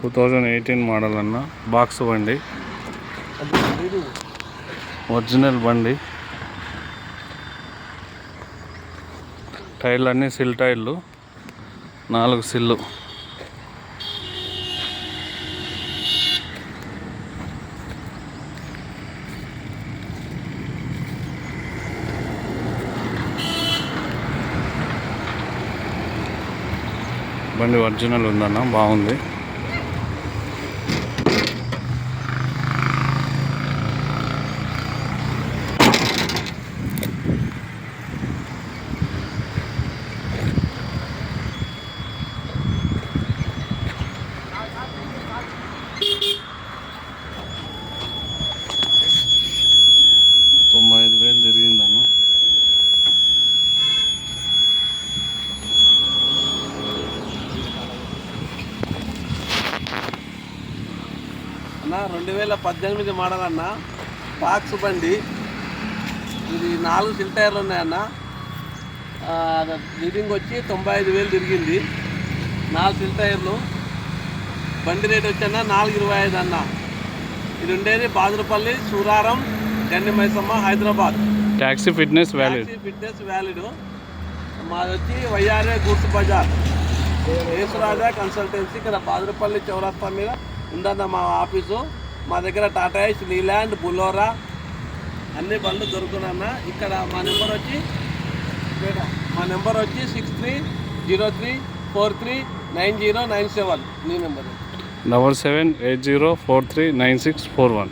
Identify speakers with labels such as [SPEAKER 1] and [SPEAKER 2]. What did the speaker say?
[SPEAKER 1] 2018 model అన్న. Box బండి, original బండి. టైర్లు అన్నీ సిల్ టైర్లు, 4 సిల్లు. బండి ఒరిజినల్ ఉందన్న, బాగుంది. $95,000 తిరిగిందన్న.
[SPEAKER 2] అన్న 2018 మోడల్ అన్న, బాక్స్ బండి. ఇది 4 సిల్ టైర్లు ఉన్నాయన్న. రీడింగ్ వచ్చి 95,000 తిరిగింది. 4 సిల్ టైర్లు. బండి రేట్ వచ్చి 425 అన్న. ఇది ఉండేది బాదులపల్లి, సూరారం, గండి Maisamma, Hyderabad.
[SPEAKER 1] Taxi fitness valid.
[SPEAKER 2] మాది వచ్చి వైఆర్ఏ గూడ్స్ బజార్, యేసురాజా కన్సల్టెన్సీ. ఇక్కడ బాదులపల్లి చౌరస్తా మీద ఉందన్న మా ఆఫీసు. మా దగ్గర టాటా ఏస్, లీలాండ్, బులోరా అన్ని బండ్లు దొరుకునన్న. ఇక్కడ మా నెంబర్ వచ్చి 6303439097. నీ నెంబర్
[SPEAKER 1] 7780439641.